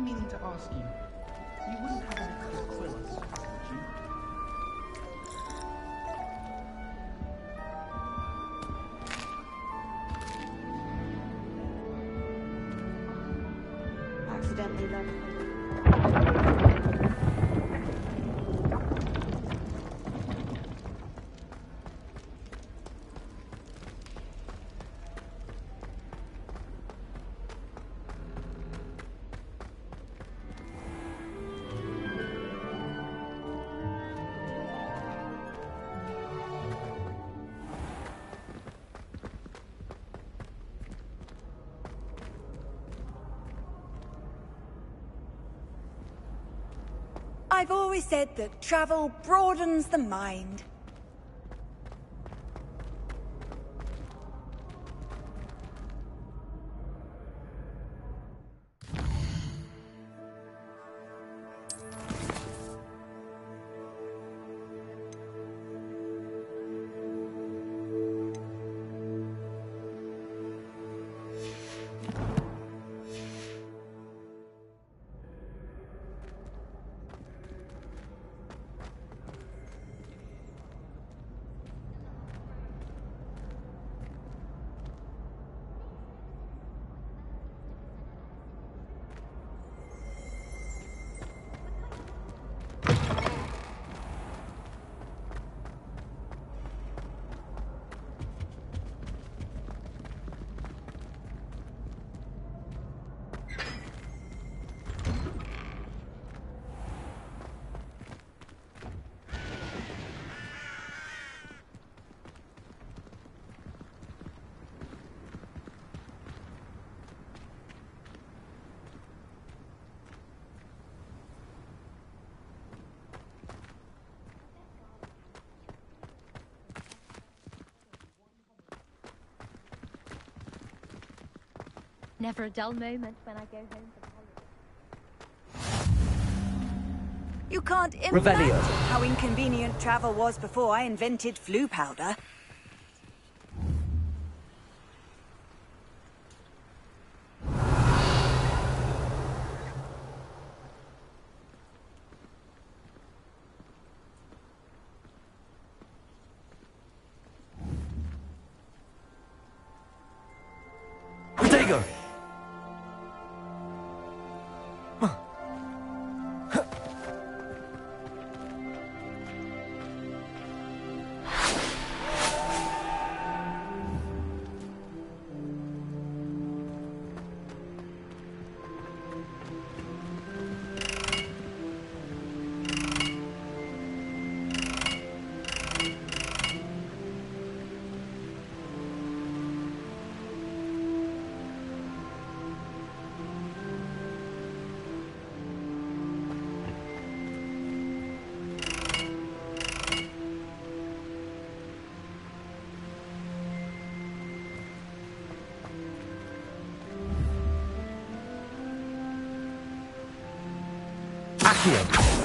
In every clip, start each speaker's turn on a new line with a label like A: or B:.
A: meaning to ask you. You wouldn't have any cloak for us, would you?
B: Accidentally left.
C: I've always said that travel broadens the mind.
D: Never a dull moment when I go home for the holidays.
C: You can't
E: Revelio.
C: imagine how inconvenient travel was before I invented flu powder.
E: Protego! Accio.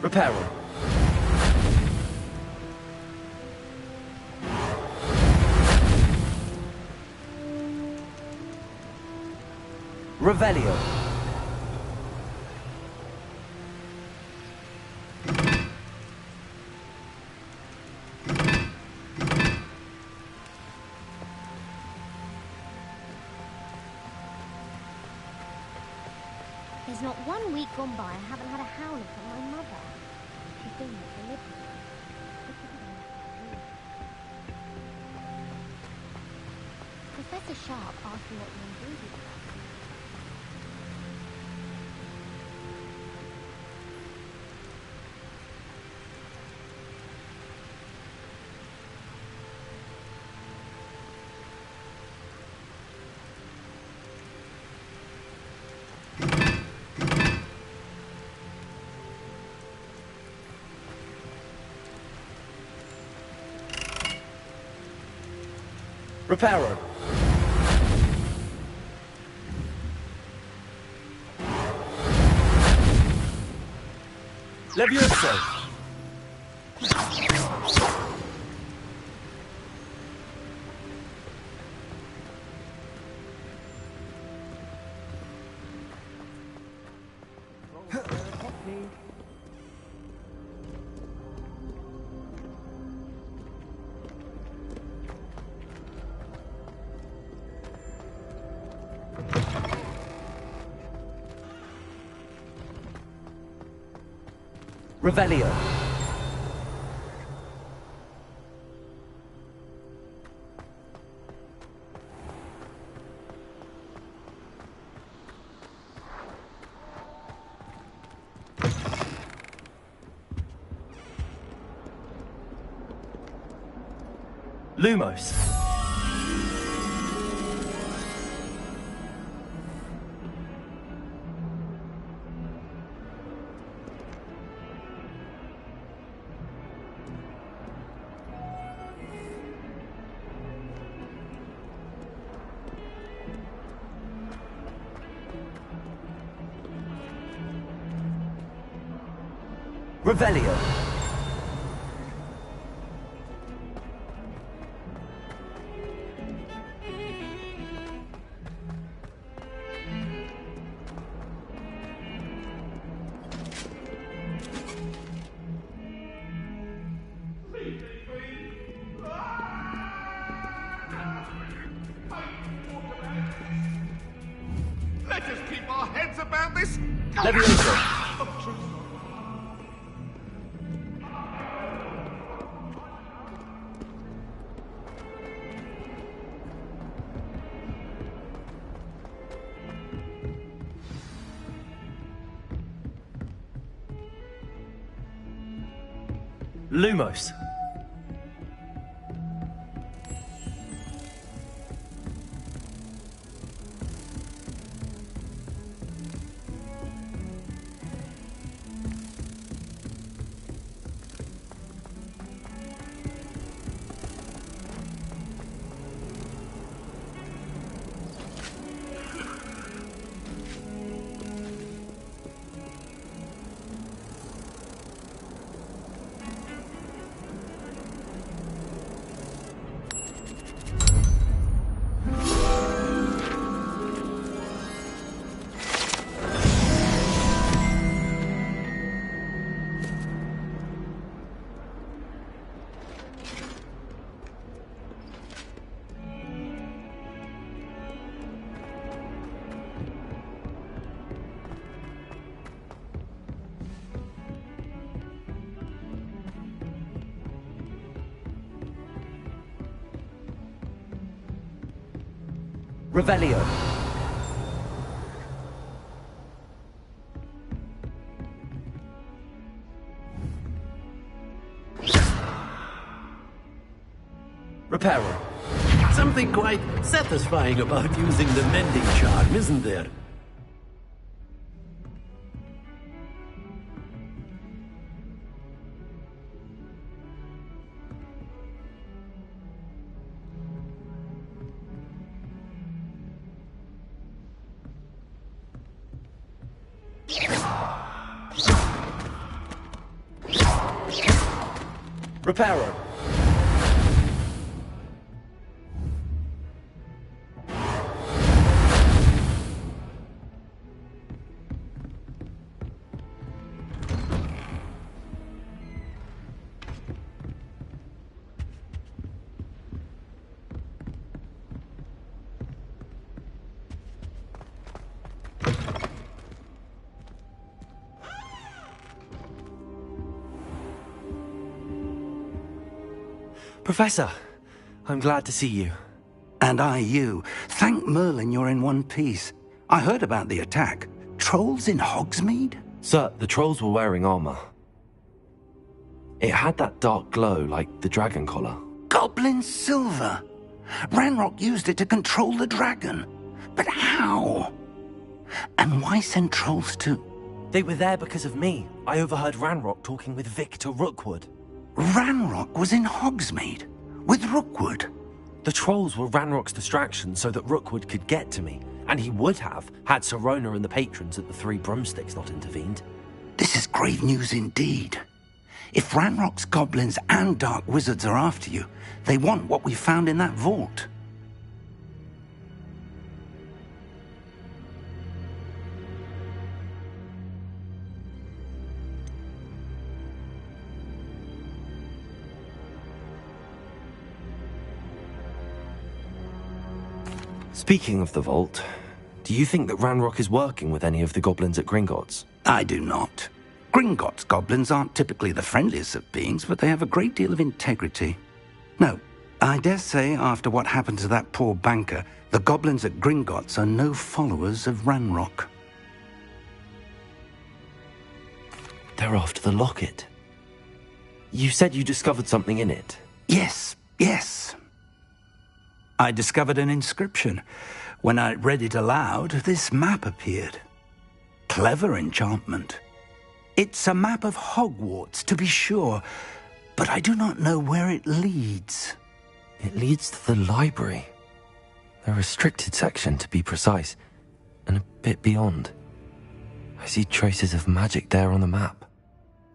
E: Reparo. Revelio.
D: There's not 1 week gone by I haven't had a howler from my mother. She's been there for living. Professor Sharp asked me what the ingredient was.
E: Reparo. Levioso. Revelio. Lumos. Revelio.
B: Let us keep our heads about this.
E: Levioso. Lumos. Revelio. Reparo.
F: Something quite satisfying about using the mending charm, isn't there?
E: Reparo. Professor, I'm glad to see you.
G: And I you. Thank Merlin you're in one piece. I heard about the attack. Trolls in Hogsmeade?
E: Sir, the trolls were wearing armor. It had that dark glow like the dragon collar.
G: Goblin silver! Ranrock used it to control the dragon. But how? And why send trolls too?
E: They were there because of me. I overheard Ranrock talking with Victor Rookwood.
G: Ranrock was in Hogsmeade with Rookwood.
E: The trolls were Ranrock's distraction so that Rookwood could get to me, and he would have had Sirona and the patrons at the Three Broomsticks not intervened.
G: This is grave news indeed. If Ranrock's goblins and dark wizards are after you, they want what we found in that vault.
E: Speaking of the vault, do you think that Ranrock is working with any of the goblins at Gringotts?
G: I do not. Gringotts goblins aren't typically the friendliest of beings, but they have a great deal of integrity. No, I dare say after what happened to that poor banker, the goblins at Gringotts are no followers of Ranrock.
E: They're after the locket. You said you discovered something in it.
G: Yes. I discovered an inscription. When I read it aloud, this map appeared. Clever enchantment. It's a map of Hogwarts, to be sure, but I do not know where it leads.
E: It leads to the library. The restricted section, to be precise, and a bit beyond. I see traces of magic there on the map.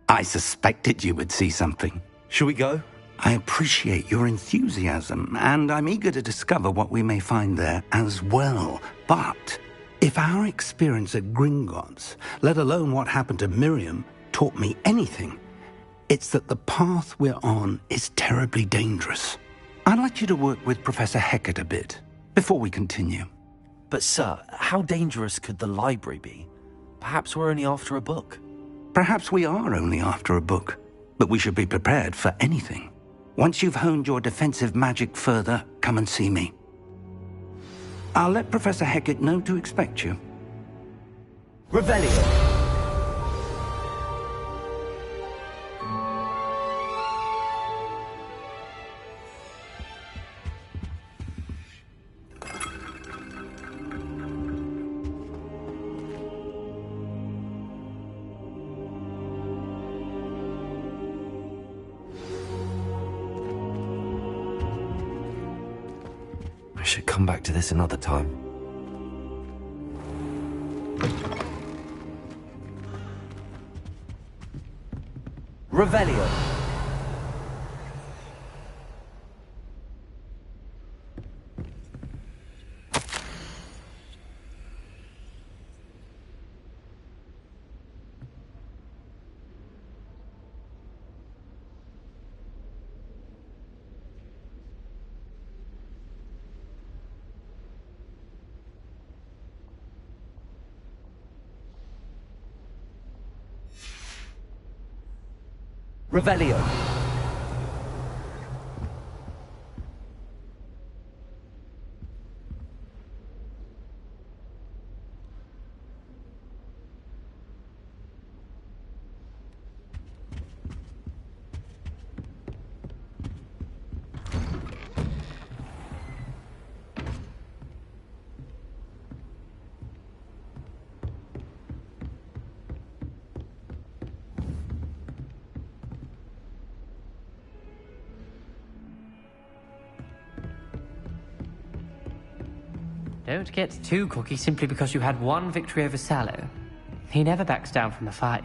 G: I suspected you would see something.
E: Shall we go?
G: I appreciate your enthusiasm, and I'm eager to discover what we may find there as well. But if our experience at Gringotts, let alone what happened to Miriam, taught me anything, it's that the path we're on is terribly dangerous. I'd like you to work with Professor Hecat a bit before we continue.
E: But sir, how dangerous could the library be? Perhaps we're only after a book.
G: Perhaps we are only after a book, but we should be prepared for anything. Once you've honed your defensive magic further, come and see me. I'll let Professor Hecat know to expect you.
E: Revelio. I should come back to this another time. Revelio. Revelio.
H: Don't get too cocky simply because you had one victory over Sallow. He never backs down from a fight.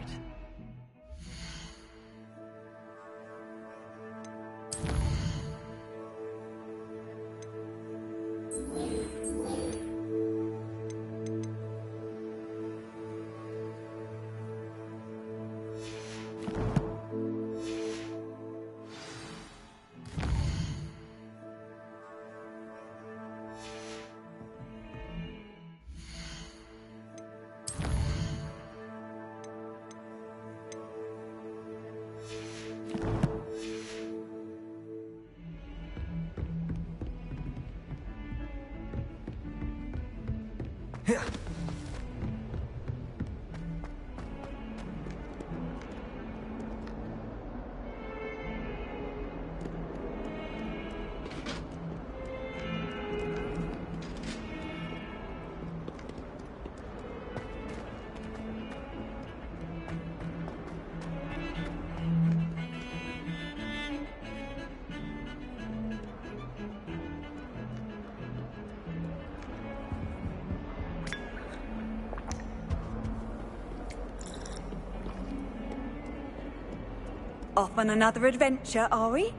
C: Off on another adventure, are we?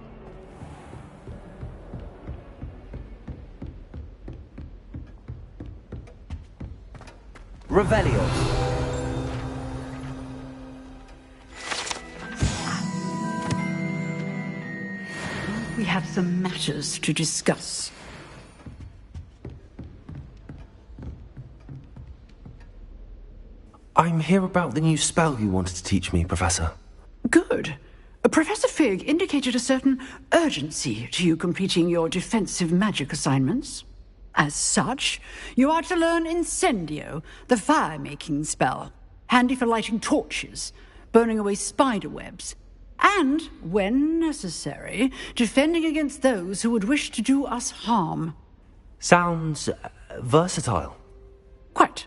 E: Revelio.
I: We have some matters to discuss.
E: I'm here about the new spell you wanted to teach me, Professor.
I: Good. Professor Fig indicated a certain urgency to you completing your defensive magic assignments. As such, you are to learn Incendio, the fire-making spell, handy for lighting torches, burning away spider webs, and, when necessary, defending against those who would wish to do us harm.
E: Sounds versatile.
I: Quite.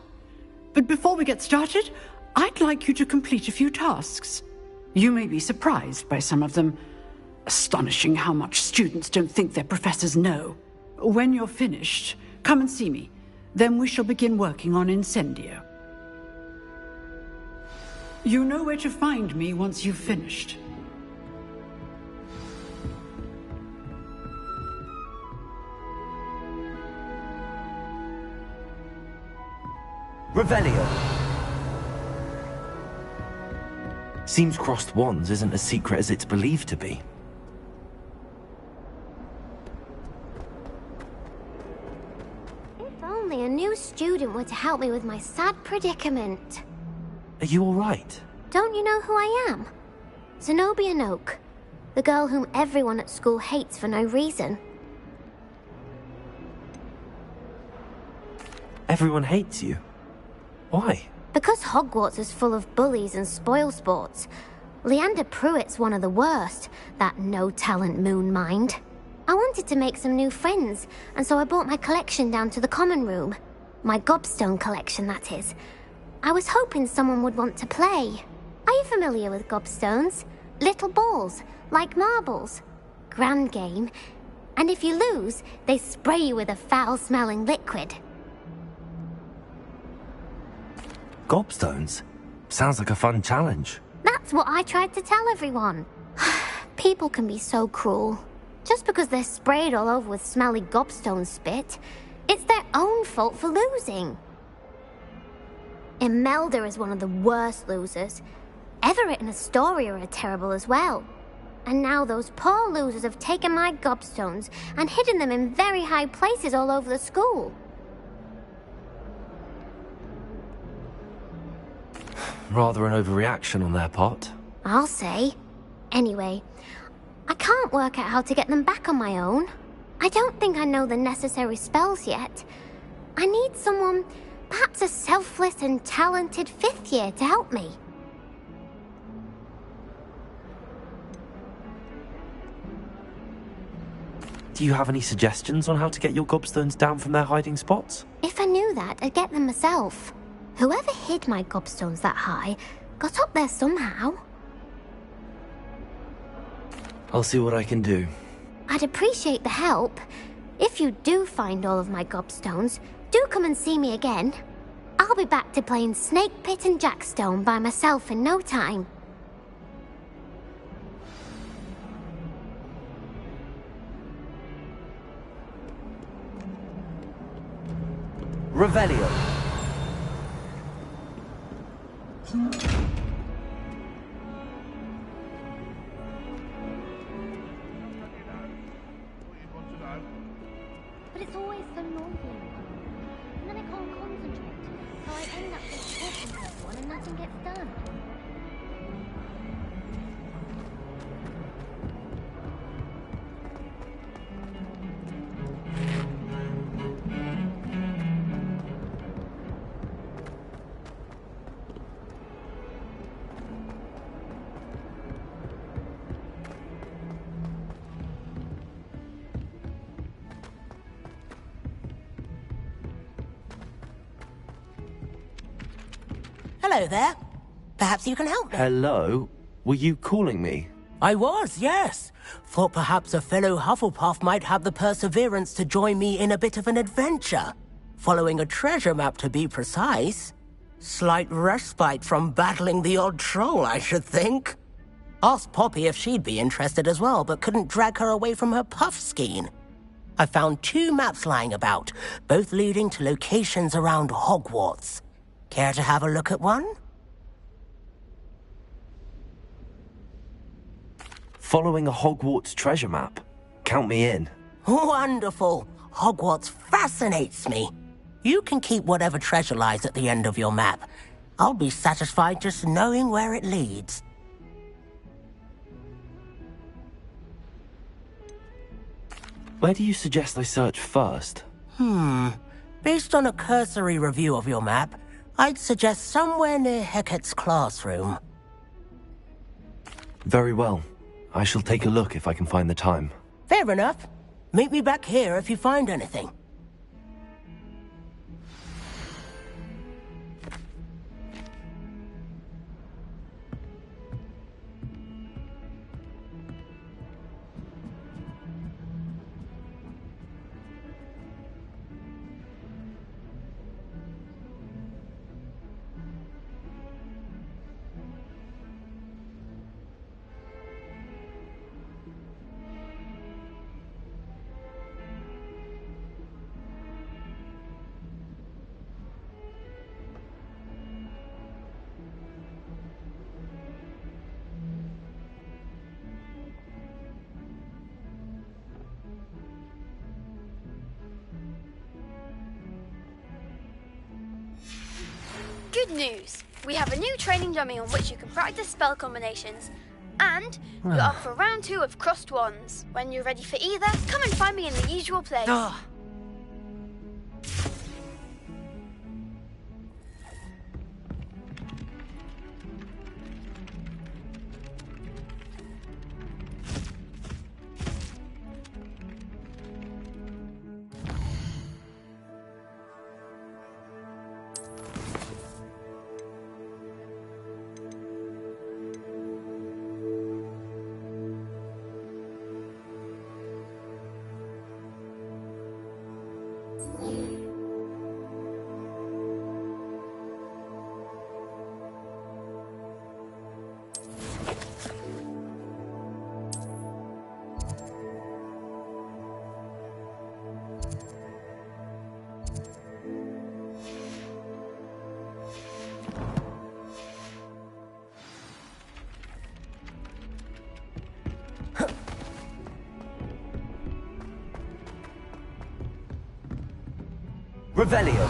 I: But before we get started, I'd like you to complete a few tasks. You may be surprised by some of them. Astonishing how much students don't think their professors know. When you're finished, come and see me. Then we shall begin working on Incendio. You know where to find me once you've finished.
E: Revelio. Seems crossed wands isn't as secret as it's believed to be.
J: If only a new student were to help me with my sad predicament.
E: Are you all right?
J: Don't you know who I am? Zenobia Noak, the girl whom everyone at school hates for no reason.
E: Everyone hates you. Why?
J: Because Hogwarts is full of bullies and spoilsports. Leander Pruitt's one of the worst, that no-talent moon mind. I wanted to make some new friends, and so I brought my collection down to the common room. My gobstone collection, that is. I was hoping someone would want to play. Are you familiar with gobstones? Little balls, like marbles. Grand game. And if you lose, they spray you with a foul-smelling liquid.
E: Gobstones? Sounds like a fun challenge.
J: That's what I tried to tell everyone. People can be so cruel. Just because they're sprayed all over with smelly gobstone spit, it's their own fault for losing. Imelda is one of the worst losers. Everett and Astoria are terrible as well. And now those poor losers have taken my gobstones and hidden them in very high places all over the school.
E: Rather an overreaction on their part.
J: I'll say. Anyway, I can't work out how to get them back on my own. I don't think I know the necessary spells yet. I need someone, perhaps a selfless and talented fifth year to help me.
E: Do you have any suggestions on how to get your gobstones down from their hiding spots?
J: If I knew that, I'd get them myself. Whoever hid my gobstones that high got up there somehow.
E: I'll see what I can do.
J: I'd appreciate the help. If you do find all of my gobstones, do come and see me again. I'll be back to playing Snake Pit and Jackstone by myself in no time.
E: Revelio.
J: But it's always so noisy. And then I can't concentrate. So I end up just talking to everyone and nothing gets done.
K: Hello there. Perhaps you can help me.
E: Hello? Were you calling me?
K: I was, yes. Thought perhaps a fellow Hufflepuff might have the perseverance to join me in a bit of an adventure. Following a treasure map, to be precise. Slight respite from battling the odd troll, I should think. Asked Poppy if she'd be interested as well, but couldn't drag her away from her puff skein. I found 2 maps lying about, both leading to locations around Hogwarts. Care to have a look at one?
E: Following a Hogwarts treasure map. Count me in.
K: Wonderful. Hogwarts fascinates me. You can keep whatever treasure lies at the end of your map. I'll be satisfied just knowing where it leads.
E: Where do you suggest I search first?
K: Based on a cursory review of your map, I'd suggest somewhere near Hecate's classroom.
E: Very well. I shall take a look if I can find the time.
K: Fair enough. Meet me back here if you find anything.
L: Good news! We have a new training dummy on which you can practice spell combinations. And you're up for round 2 of crossed wands. When you're ready for either, come and find me in the usual place.
E: Revelio.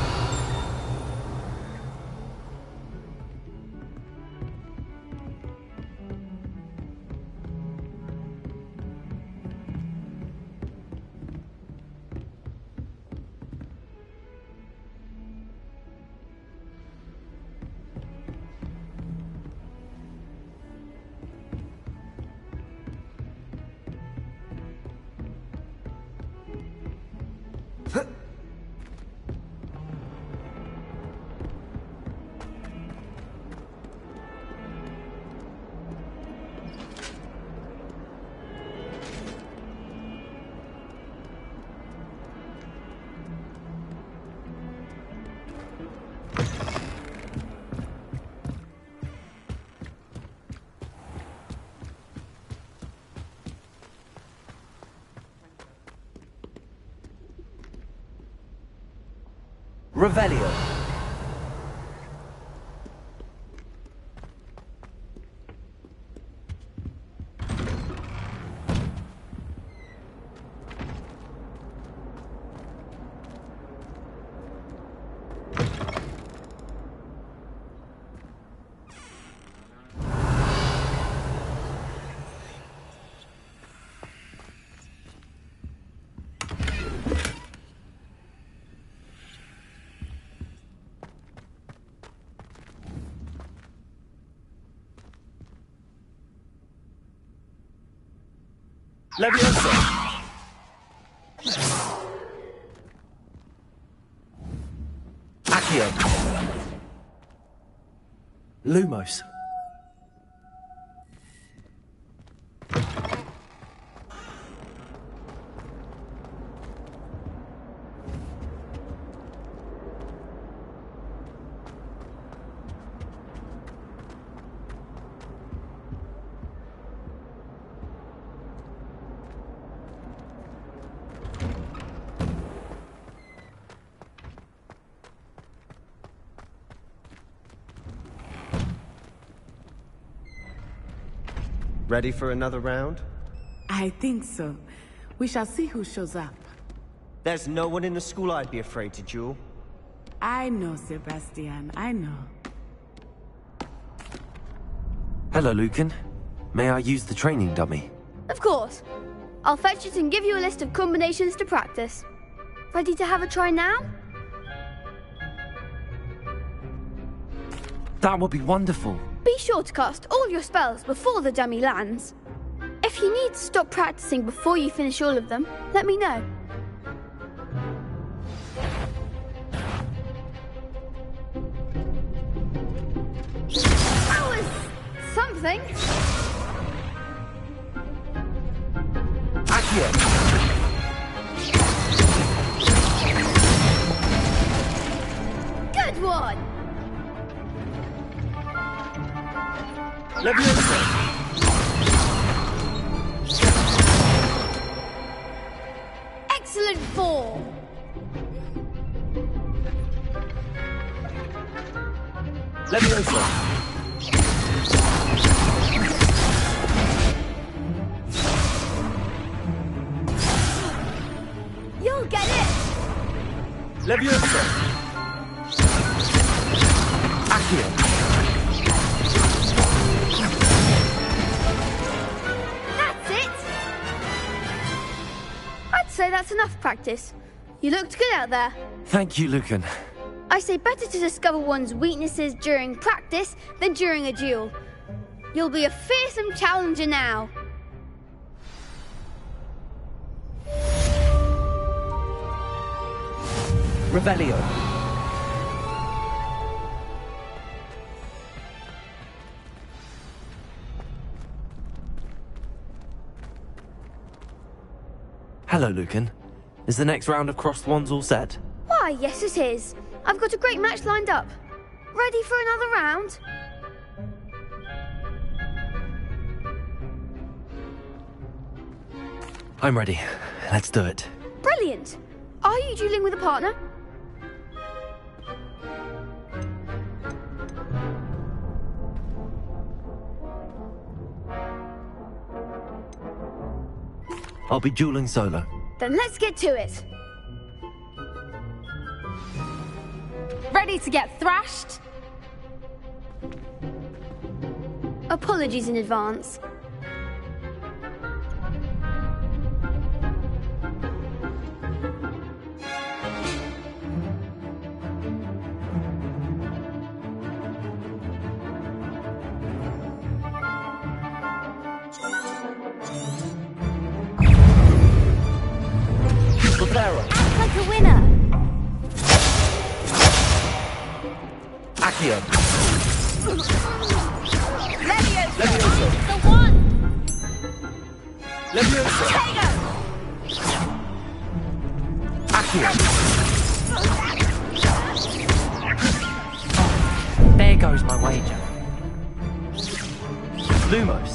E: Revelio. Leviosa. Accio. Lumos.
M: Ready for another round?
N: I think so. We shall see who shows up.
M: There's no one in the school I'd be afraid to duel.
N: I know, Sebastian, I know.
E: Hello, Lucan. May I use the training dummy?
L: Of course. I'll fetch it and give you a list of combinations to practice. Ready to have a try now?
E: That would be wonderful.
L: Be sure to cast all your spells before the dummy lands. If you need to stop practicing before you finish all of them, let me know. That was something.
E: Accio!
L: Good one! Excellent form!
E: Leviosa!
L: You'll get it!
E: Leviosa! Accio!
L: I'd say that's enough practice. You looked good out there.
E: Thank you, Lucan.
L: I say better to discover one's weaknesses during practice than during a duel. You'll be a fearsome challenger now.
E: Revelio. Hello, Lucan. Is the next round of crossed wands all set?
L: Why, yes it is. I've got a great match lined up. Ready for another round?
E: I'm ready. Let's do it.
L: Brilliant. Are you dueling with a partner?
E: I'll be dueling solo.
L: Then let's get to it.
D: Ready to get thrashed?
L: Apologies in advance.
J: Act like a winner.
E: Accio.
J: Leviosa. The one.
E: Leviosa. Accio.
H: There goes my wager.
E: Lumos.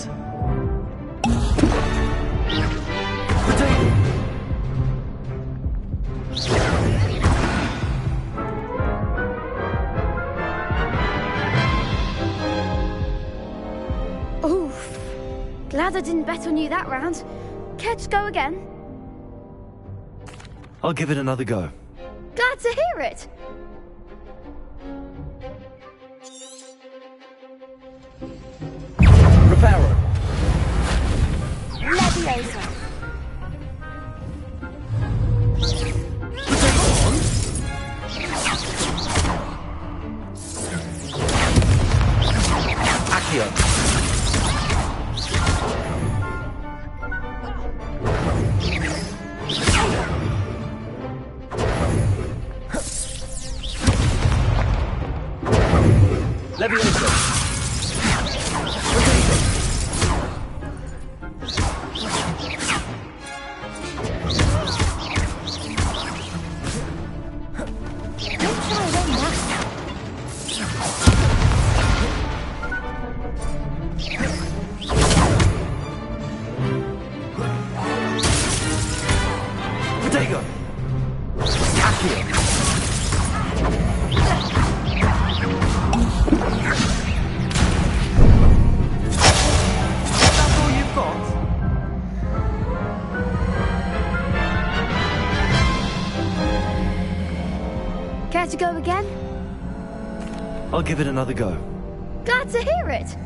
L: Oof. Glad I didn't bet on you that round. Care to go again?
E: I'll give it another go.
L: Glad to hear it.
E: Reparo.
J: Leviosa.
E: Accio. Leviosa. Protego. Accio.
L: Care to go again?
E: I'll give it another go.
L: Glad to hear it.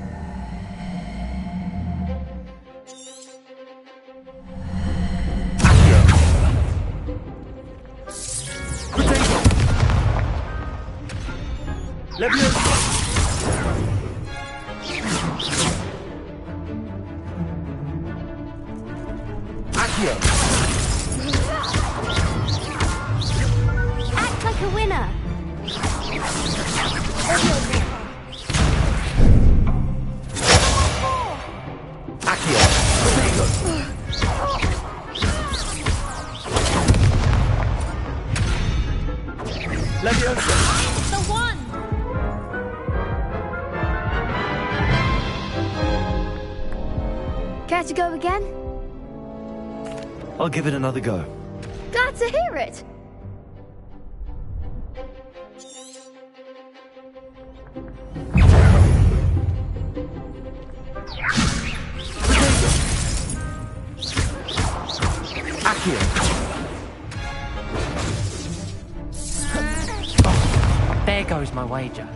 J: Act like a winner.
L: The one. Care to go again?
E: I'll give it another go.
L: Glad to hear it.
H: There goes my wager.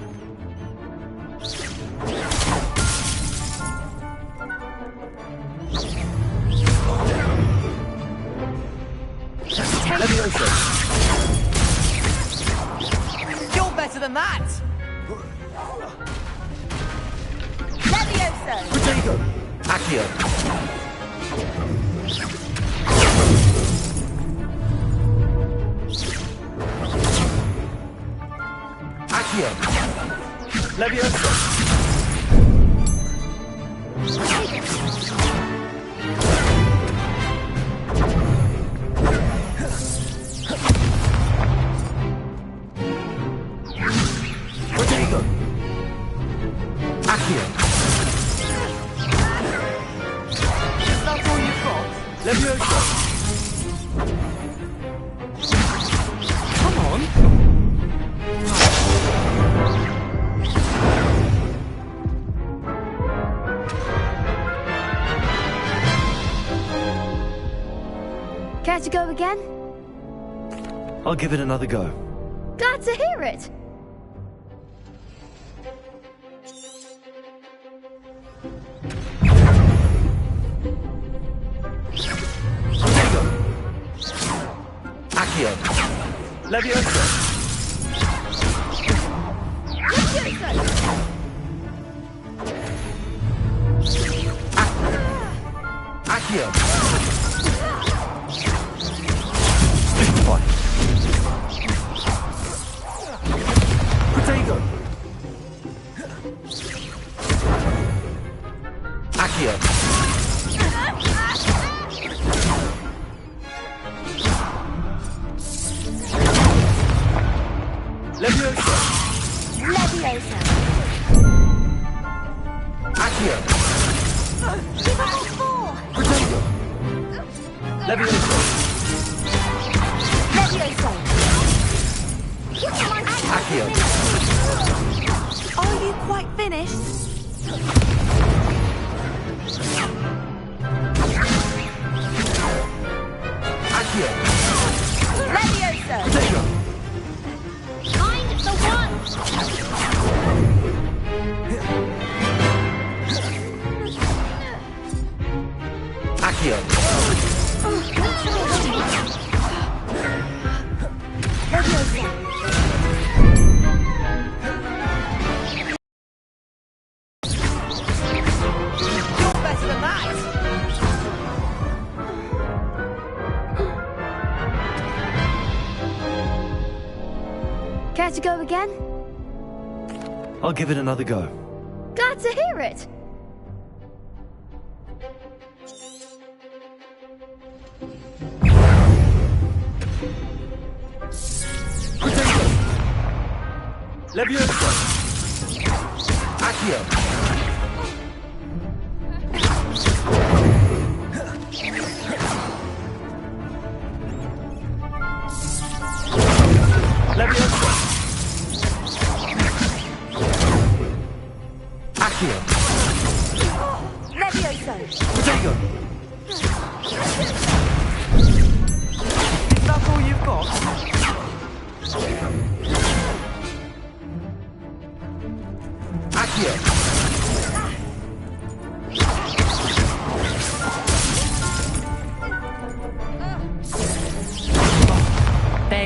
C: You're better than that! Levioso!
E: Potato! Accio! Accio! Levioso! Potato! Accio!
C: That's all you've got?
E: Levioso!
C: Come on!
L: Care to go again?
E: I'll give it another go.
L: Glad to hear it.
E: Accio! Levioso! Accio! Potato! Accio! Levioso!
J: Leviosa.
E: Accio!
J: Give us a four.
E: Potato! Levioso!
J: Leviosa.
E: Accio!
C: Are you quite finished?
E: Accio!
C: Levioso!
E: Potato!
J: Find the one.
E: Accio!
C: You're better than that!
L: Care to go again?
E: I'll give it another go.
L: Glad to hear it.
E: Potato! Levioso! Accio! Levioso! Accio!
C: Levioso!
E: Potato!
C: Is that all you've got?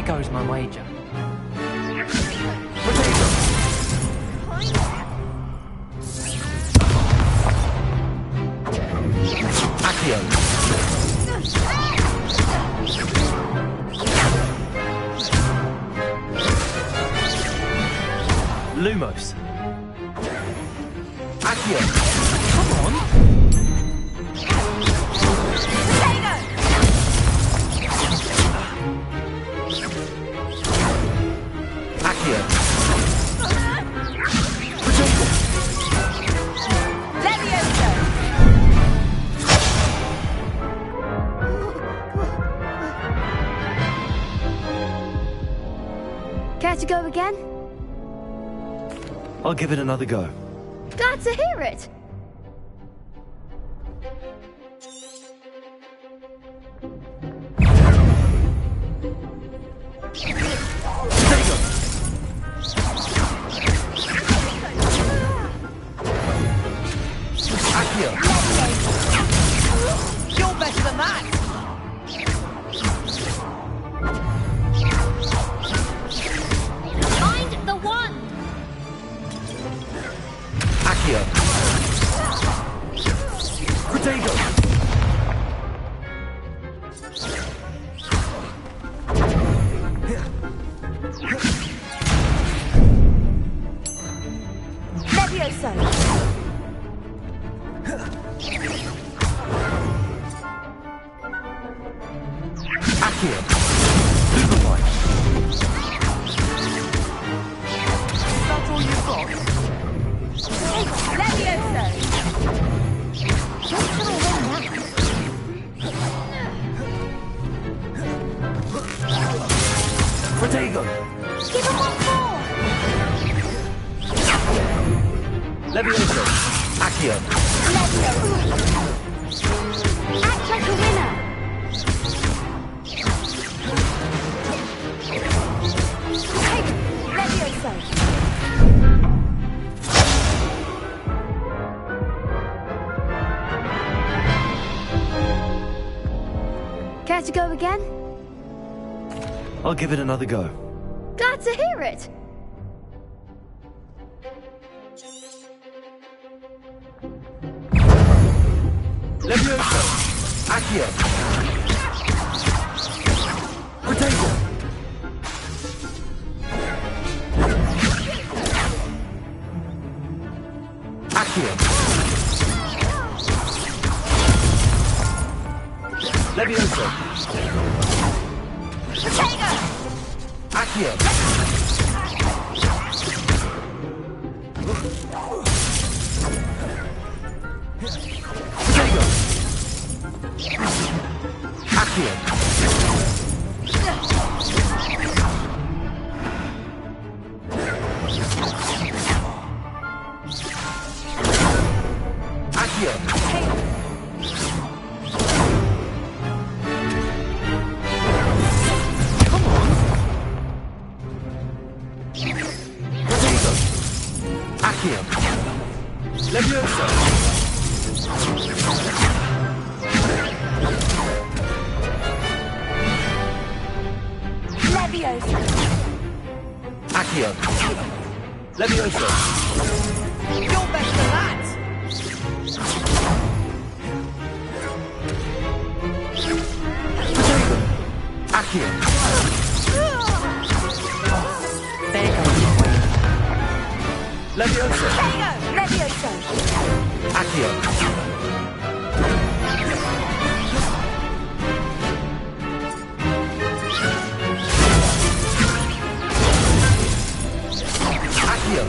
H: goes my wager.
E: Accio. Lumos. Accio. Come on. Accio.
L: Care to go again?
E: I'll give it another go.
L: Glad to hear it.
C: You're better than that!
L: Find the one!
E: Accio. Protego.
C: Levioso!
E: Accio. Supervise.
C: That's all you've got? Levioso! Don't put all them
E: Protego.
L: Give him one more!
E: Levioso. Accio.
L: Act like a winner!
C: Levioso!
L: Care to go again?
E: I'll give it another go.
L: Glad to hear it.
E: Levioso. Accio. Protego. Accio. Levioso.
L: Protego!
E: Accio. Protego. Accio. Accio. Come on. Protego. Accio. Levioso.
C: Levioso!
E: Accio. Levioso.
C: You're better than that!
E: Protego. Accio.
H: There goes my wager.
E: Levioso.
C: Levioso!
E: Accio. Accio.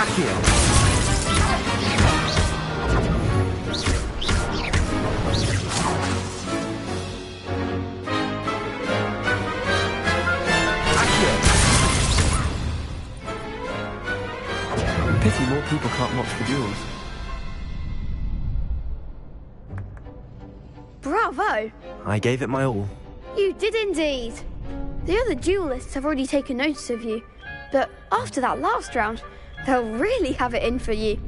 E: Accio. Pity more people can't watch the duels.
L: Bravo!
E: I gave it my all.
L: You did indeed. The other duelists have already taken notice of you, but after that last round, they'll really have it in for you.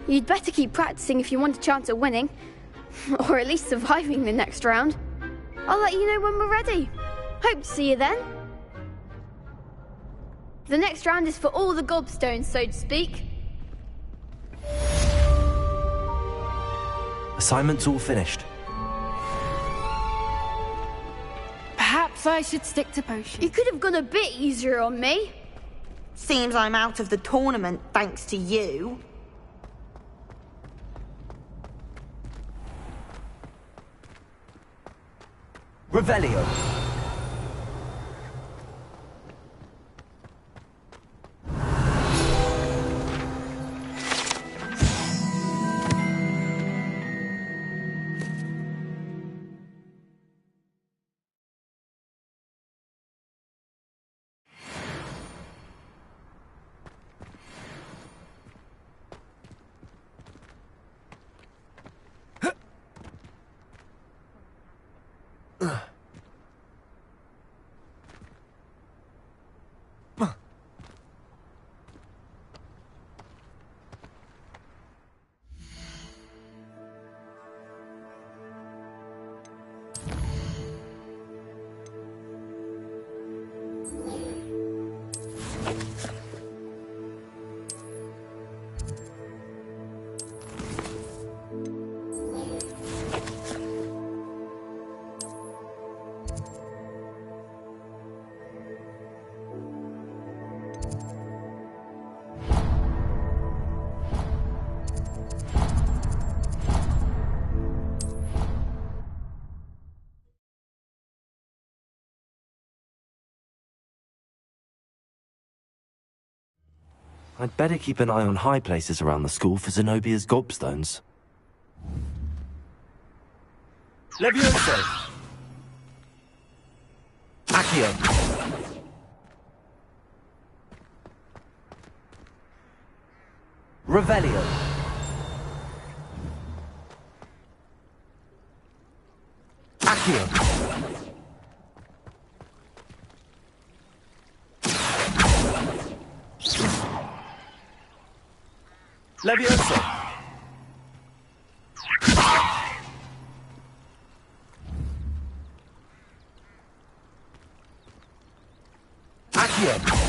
L: You'd better keep practicing if you want a chance at winning. Or at least surviving the next round. I'll let you know when we're ready. Hope to see you then. The next round is for all the gobstones, so to speak.
E: Assignment's all finished.
O: Perhaps I should stick to potions.
L: You could have gone a bit easier on me.
P: Seems I'm out of the tournament thanks to you.
E: Revelio. I'd better keep an eye on high places around the school for Zenobia's gobstones. Levioso! Accio! Revelio! Accio! Levioso! Accio!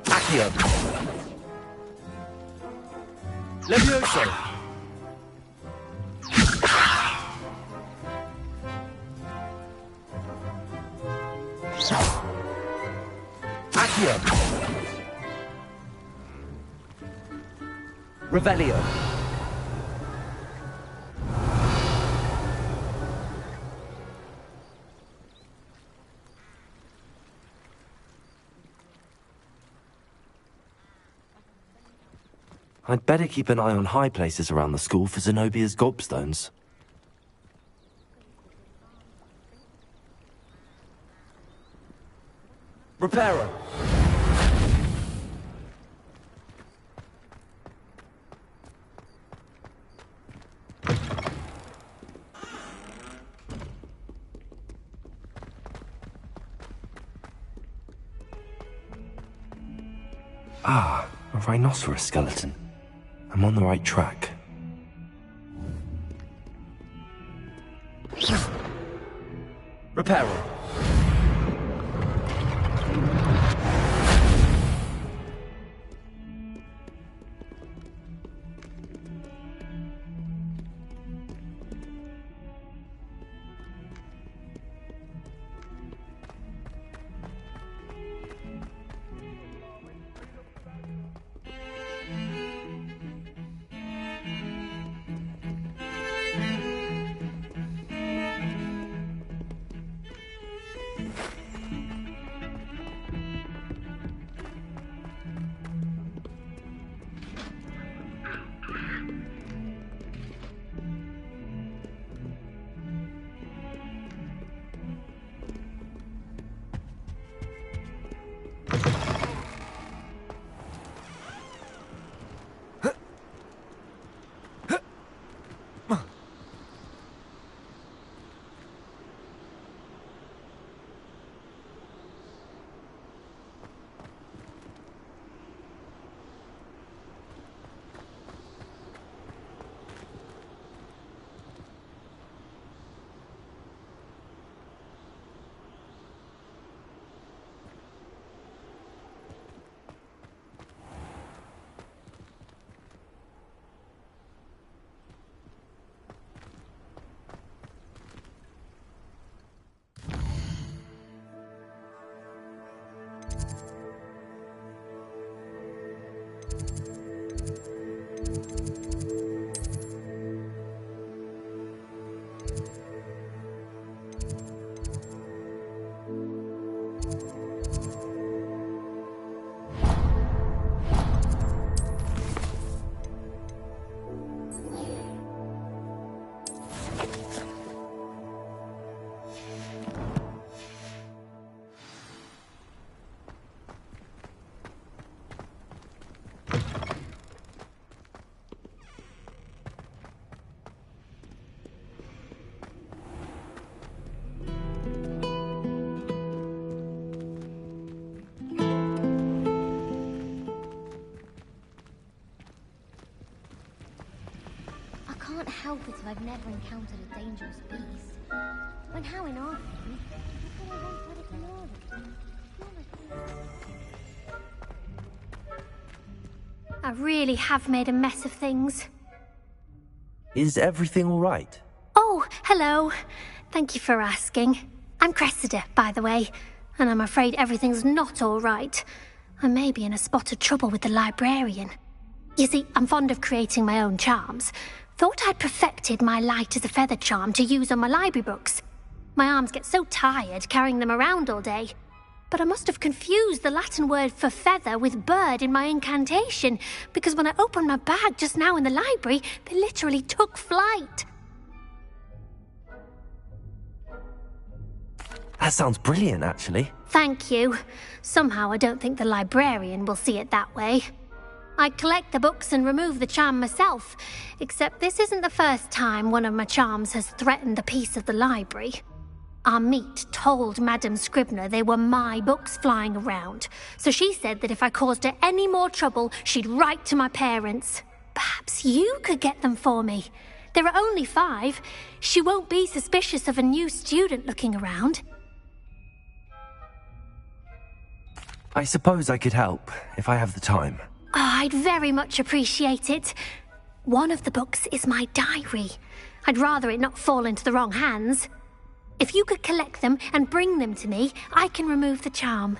E: Accio! Levioso! Accio! Revelio! I'd better keep an eye on high places around the school for Zenobia's gobstones. Reparo! Ah, a rhinoceros skeleton. I'm on the right track. Reparo.
J: I can't help it if I've never encountered a dangerous beast. When how in our thing, I thought I once had ignored it. I really have made a mess of things.
E: Is everything all right?
J: Oh, hello. Thank you for asking. I'm Cressida, by the way, and I'm afraid everything's not all right. I may be in a spot of trouble with the librarian. You see, I'm fond of creating my own charms. Thought I'd perfected my light as a feather charm to use on my library books. My arms get so tired carrying them around all day. But I must have confused the Latin word for feather with bird in my incantation, because when I opened my bag just now in the library, they literally took flight.
E: That sounds brilliant, actually.
J: Thank you. Somehow I don't think the librarian will see it that way. I collect the books and remove the charm myself, except this isn't the first time one of my charms has threatened the peace of the library. Our meet told Madame Scribner they were my books flying around, so she said that if I caused her any more trouble, she'd write to my parents. Perhaps you could get them for me. There are only 5. She won't be suspicious of a new student looking around.
E: I suppose I could help, if I have the time.
J: Oh, I'd very much appreciate it. One of the books is my diary. I'd rather it not fall into the wrong hands. If you could collect them and bring them to me, I can remove the charm.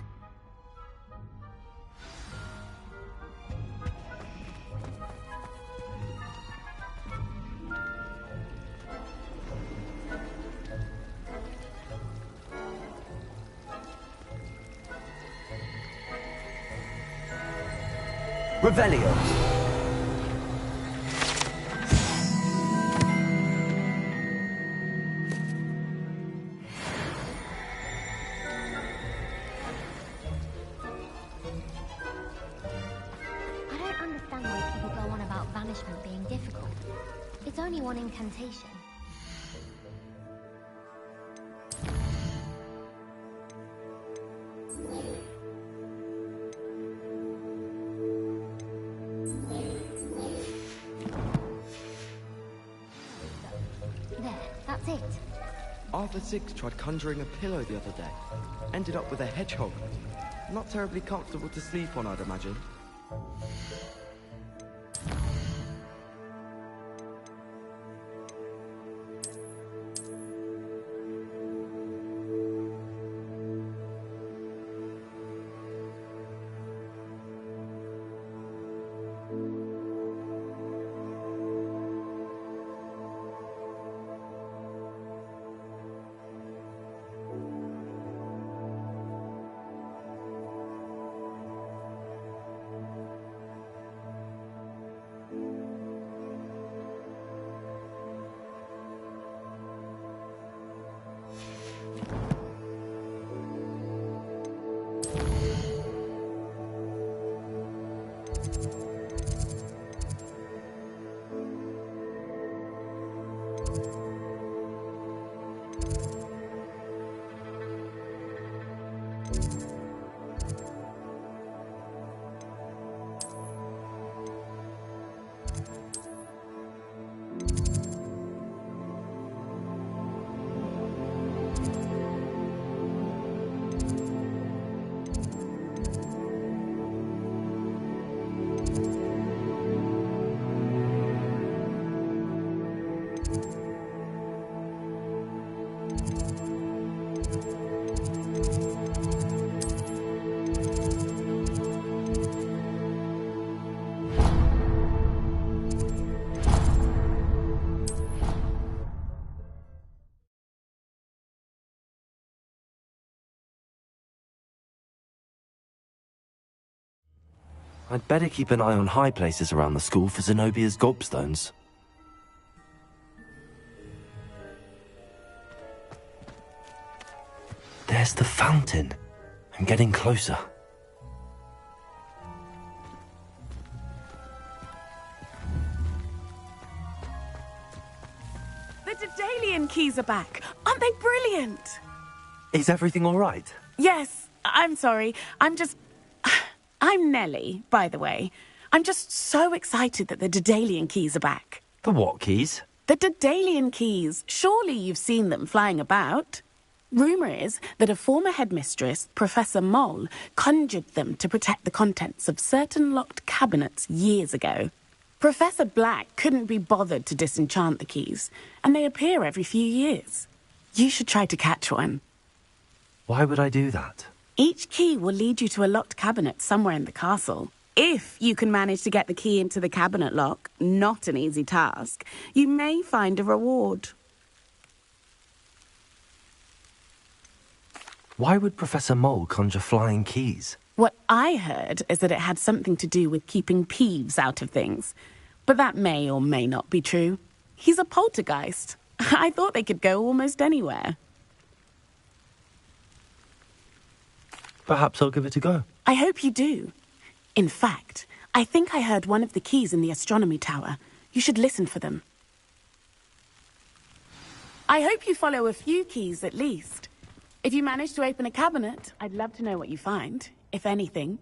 E: Revelio.
J: I don't understand why people go on about banishment being difficult. It's only one incantation. There, that's it.
Q: Arthur Six tried conjuring a pillow the other day. Ended up with a hedgehog. Not terribly comfortable to sleep on, I'd imagine.
E: I'd better keep an eye on high places around the school for Zenobia's gobstones. There's the fountain. I'm getting closer.
N: The Daedalian keys are back. Aren't they brilliant?
E: Is everything all right?
N: Yes, I'm sorry. I'm Nellie, by the way. I'm just so excited that the Daedalian keys are back.
E: The what keys?
N: The Daedalian keys. Surely you've seen them flying about. Rumour is that a former headmistress, Professor Moll, conjured them to protect the contents of certain locked cabinets years ago. Professor Black couldn't be bothered to disenchant the keys, and they appear every few years. You should try to catch one.
E: Why would I do that?
N: Each key will lead you to a locked cabinet somewhere in the castle. If you can manage to get the key into the cabinet lock, not an easy task, you may find a reward.
E: Why would Professor Moll conjure flying keys?
N: What I heard is that it had something to do with keeping Peeves out of things. But that may or may not be true. He's a poltergeist. I thought they could go almost anywhere.
E: Perhaps I'll give it a go.
N: I hope you do. In fact, I think I heard one of the keys in the astronomy tower. You should listen for them. I hope you follow a few keys at least. If you manage to open a cabinet, I'd love to know what you find, if anything.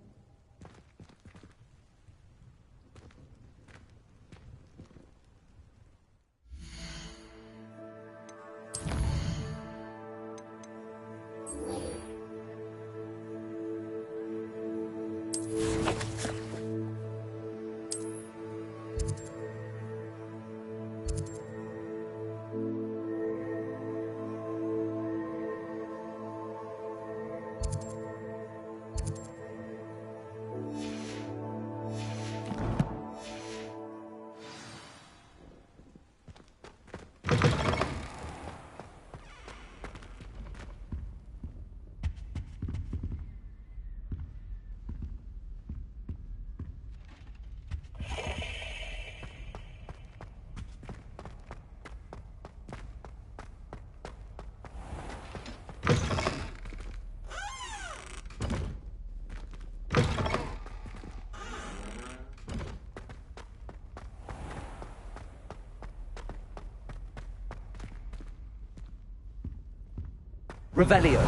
E: Revelio.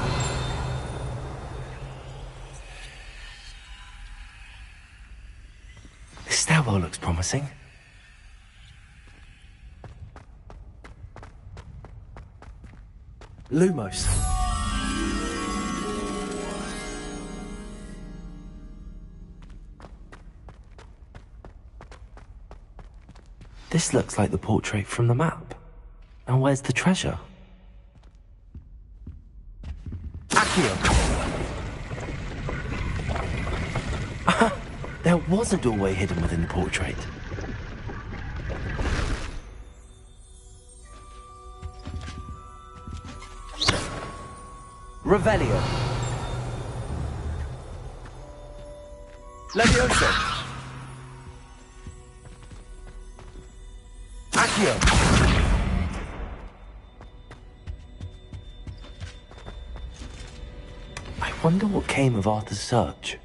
E: This stairwell looks promising. Lumos. This looks like the portrait from the map. And where's the treasure? Accio! There was a doorway hidden within the portrait. Revelio. Levioso. Accio. I wonder what came of Arthur's search.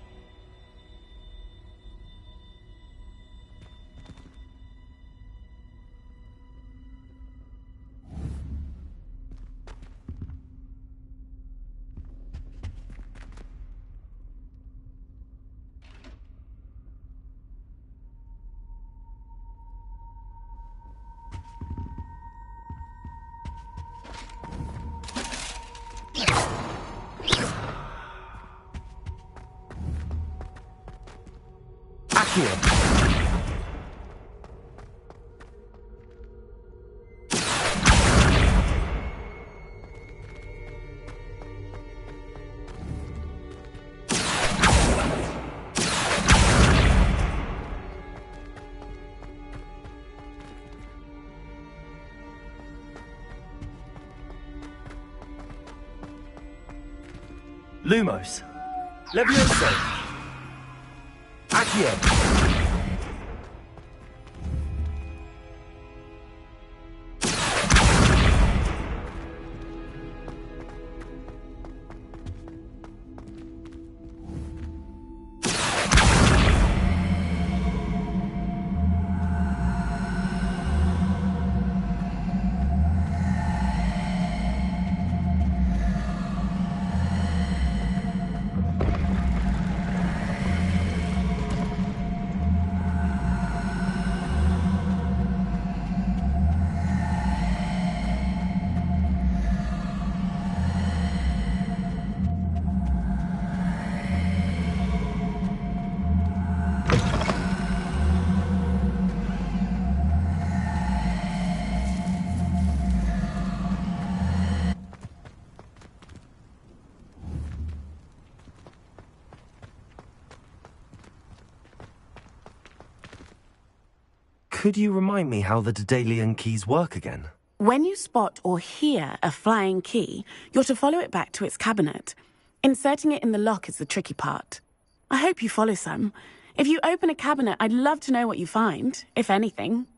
E: Lumos. Levioso. Accio. Could you remind me how the Daedalian keys work again?
N: When you spot or hear a flying key, you're to follow it back to its cabinet. Inserting it in the lock is the tricky part. I hope you follow some. If you open a cabinet, I'd love to know what you find, if anything.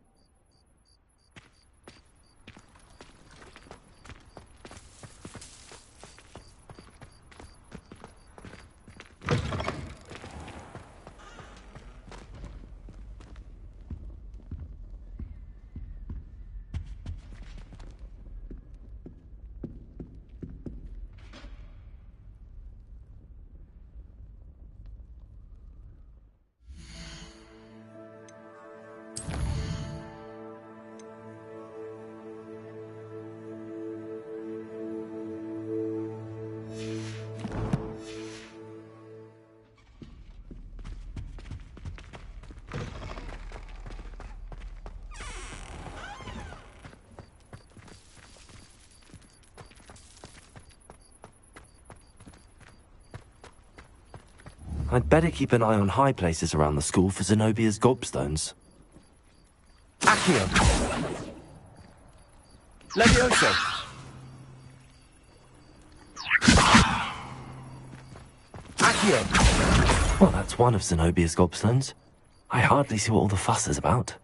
E: I'd better keep an eye on high places around the school for Zenobia's gobstones. Accio! Levioso! Accio! Well, that's one of Zenobia's gobstones. I hardly see what all the fuss is about.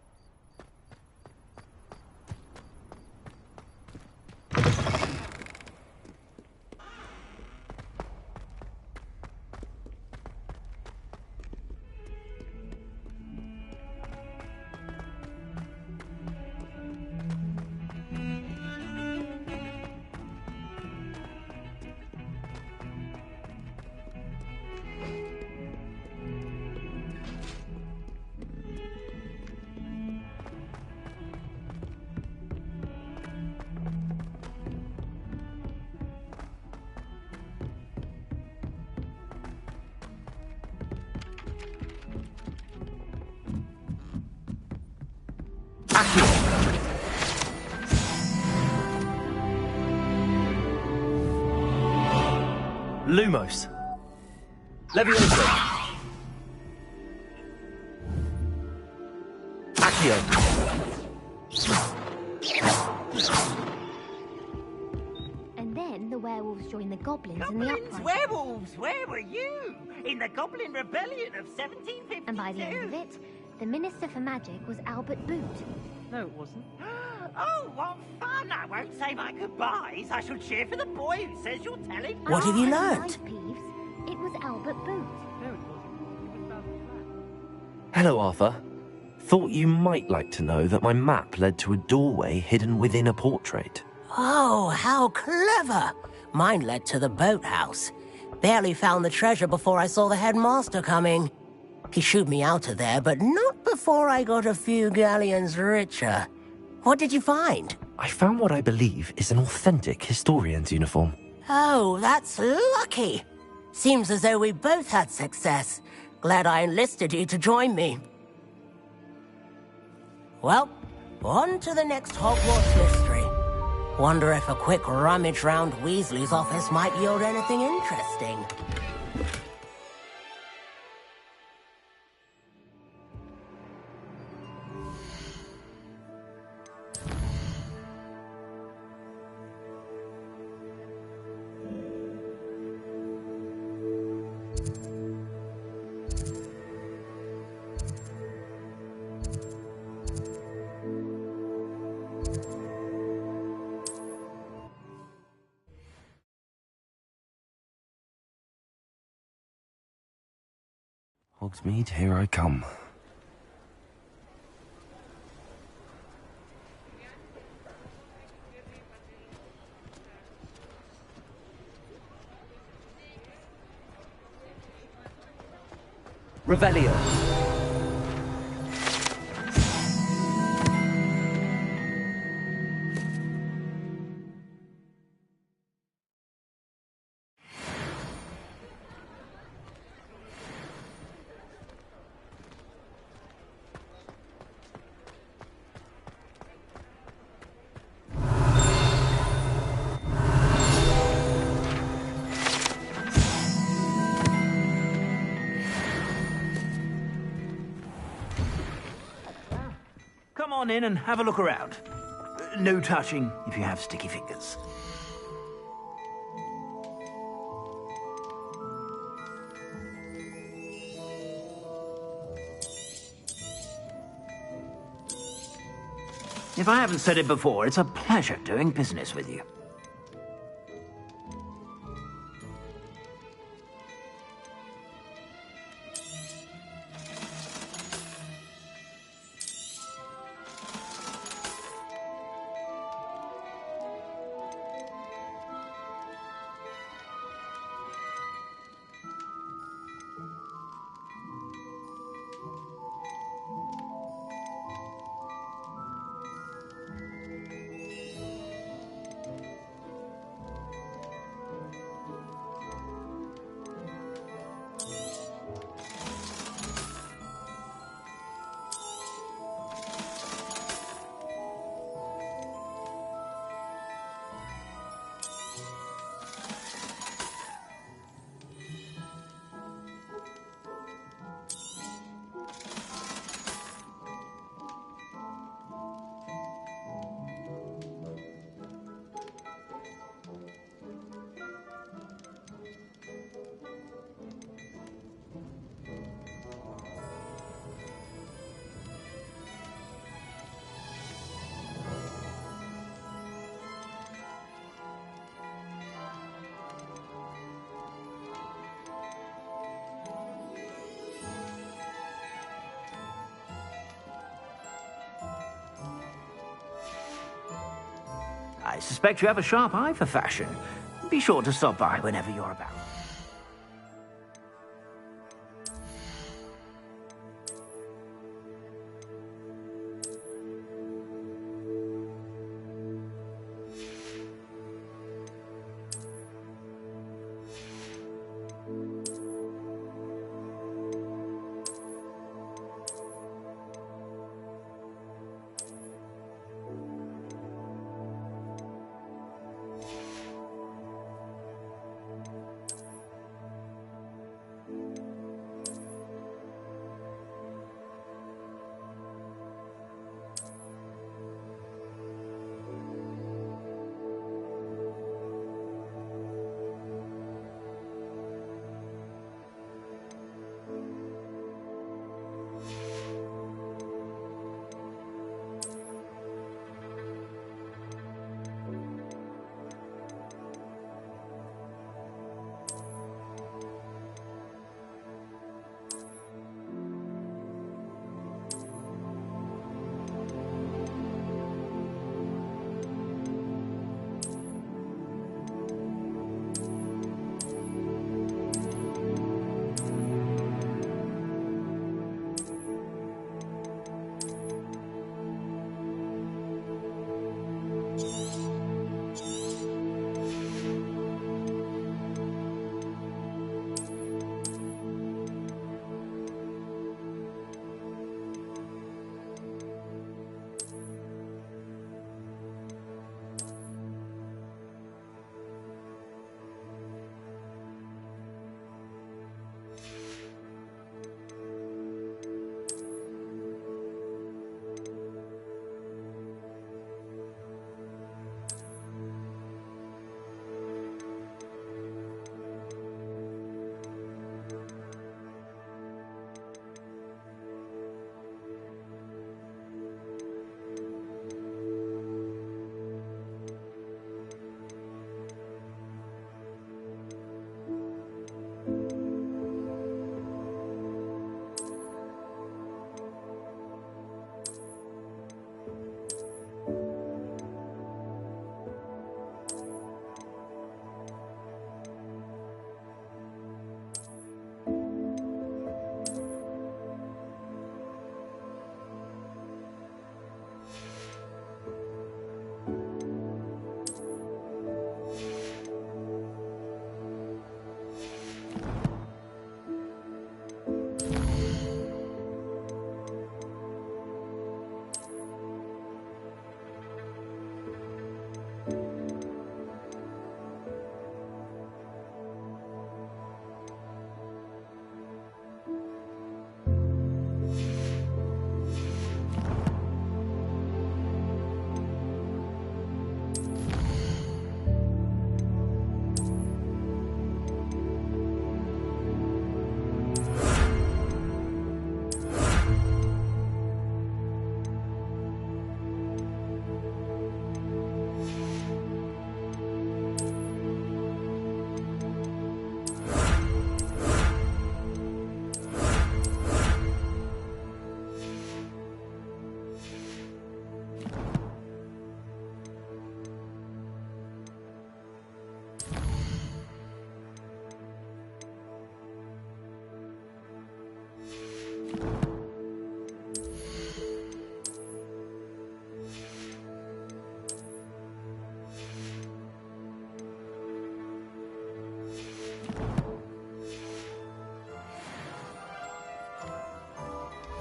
E: Lumos. Levioso. Accio.
J: And then the werewolves joined the goblins in the
R: Goblins,
J: uprising.
R: werewolves, where were you? In the Goblin Rebellion of 1752.
J: And by the end of it, the Minister for Magic was Albert Boot.
R: No, it wasn't. Oh, what fun! I won't say my goodbyes. I shall cheer for the boy who says you're telling.
K: What have you
J: And
K: learnt?
J: lies, Peeves. It was Albert Boot.
E: Hello, Arthur. Thought you might like to know that my map led to a doorway hidden within a portrait.
K: Oh, how clever! Mine led to the boathouse. Barely found the treasure before I saw the headmaster coming. He shooed me out of there, but not before I got a few galleons richer. What did you find?
E: I found what I believe is an authentic historian's uniform.
K: Oh, that's lucky. Seems as though we both had success. Glad I enlisted you to join me. Well, on to the next Hogwarts mystery. Wonder if a quick rummage round Weasley's office might yield anything interesting.
E: Hogsmeade, here I come. Revelio.
S: Come on in and have a look around. No touching if you have sticky fingers. If I haven't said it before, it's a pleasure doing business with you. I suspect you have a sharp eye for fashion. Be sure to stop by whenever you're about.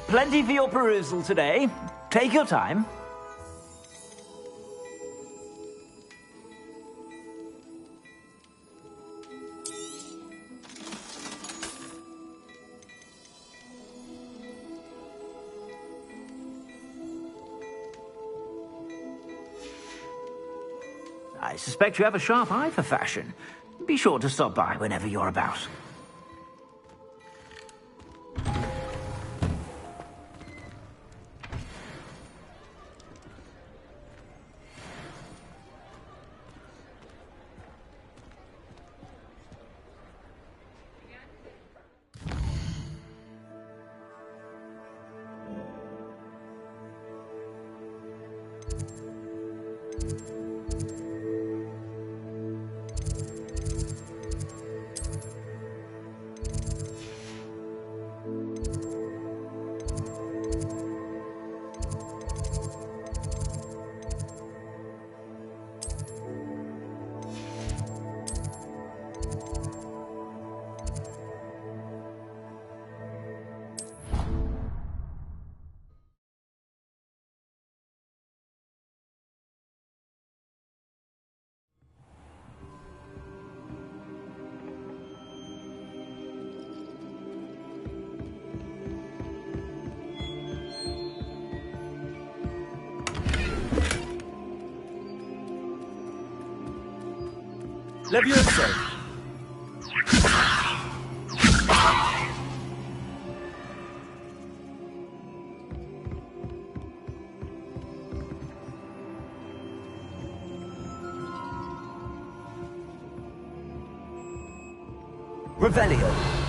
S: Plenty for your perusal today. Take your time. I suspect you have a sharp eye for fashion. Be sure to stop by whenever you're about.
F: Levioso!
E: Revelio.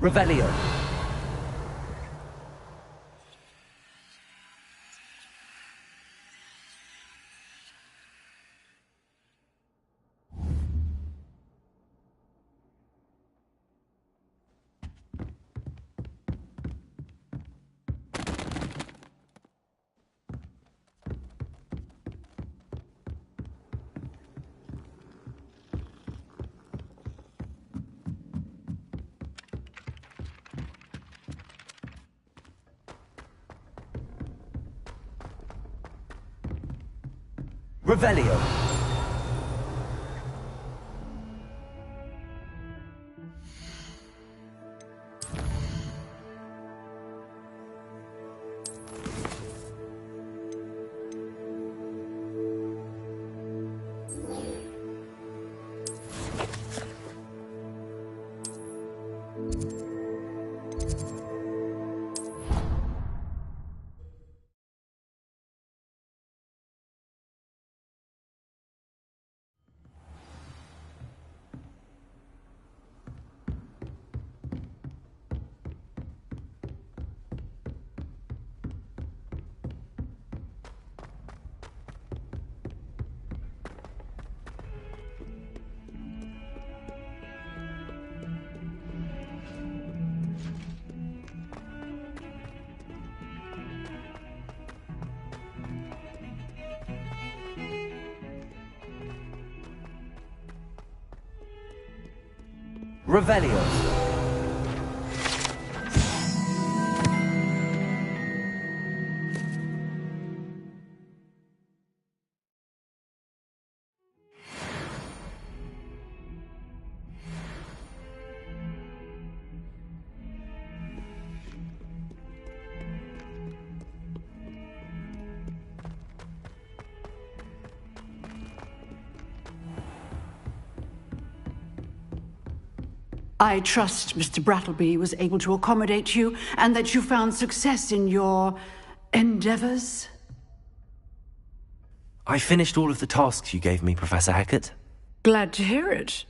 E: Revelio. Revelio. Revelio.
I: I trust Mr. Brattleby was able to accommodate you and that you found success in your endeavors.
E: I finished all of the tasks you gave me, Professor Hecat.
I: Glad to hear it.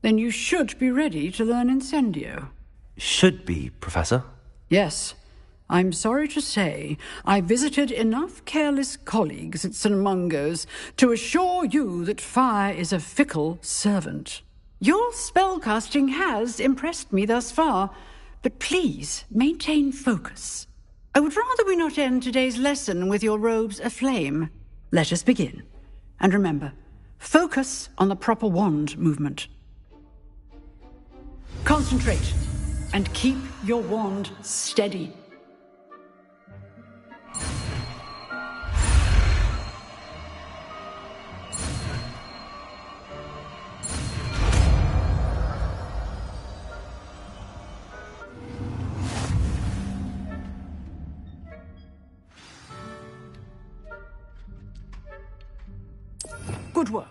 I: Then you should be ready to learn Incendio.
E: Should be, Professor.
I: Yes. I'm sorry to say I visited enough careless colleagues at St. Mungo's to assure you that fire is a fickle servant. Your spellcasting has impressed me thus far, but please maintain focus. I would rather we not end today's lesson with your robes aflame. Let us begin. And remember, focus on the proper wand movement. Concentrate and keep your wand steady. Good work.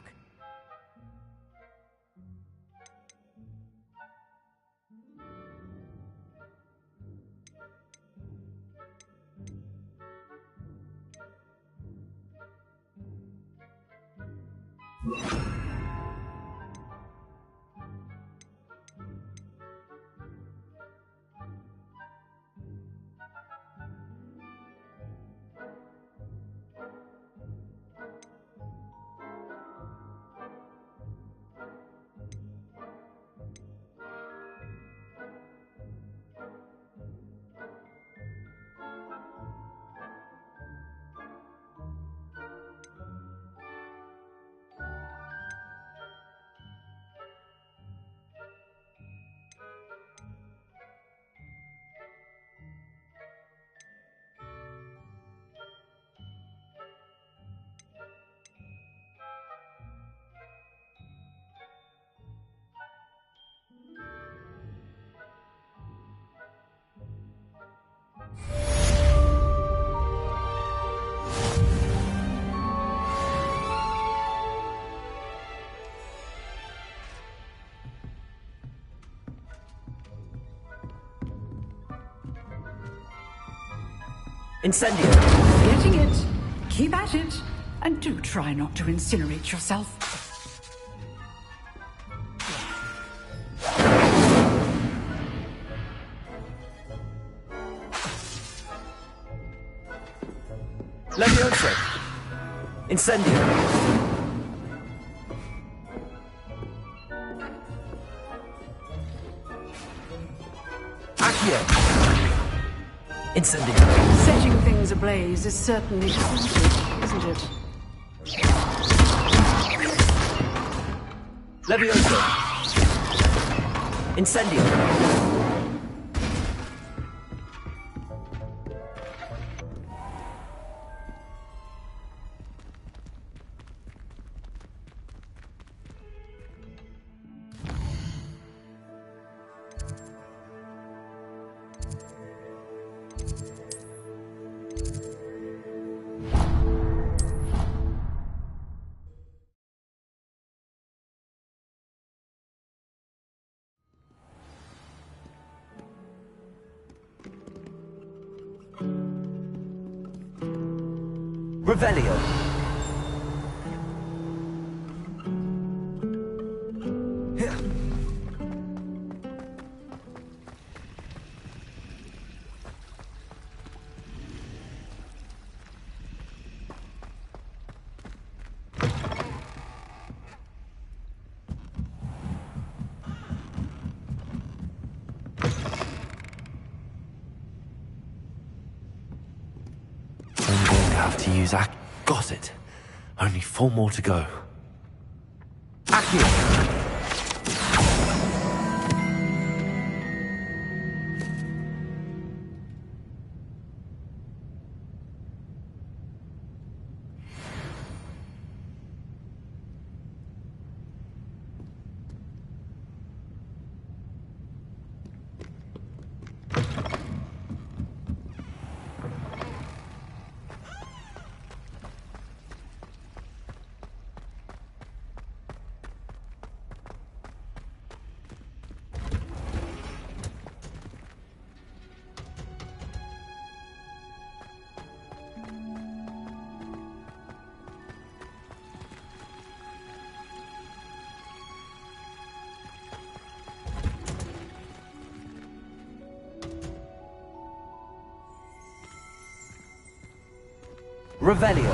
E: Incendio.
I: Getting it. Keep at it. And do try not to incinerate yourself.
E: Leviosa. Incendio. Accio. Incendio.
I: Setting things ablaze is certainly haunted, isn't it?
E: Leviosa. Incendio. Revelio. I'm going to have to use Got it. Only 4 more to go. Accio.
T: Revelio.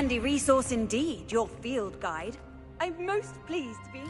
C: Handy resource indeed, your field guide. I'm most pleased to be...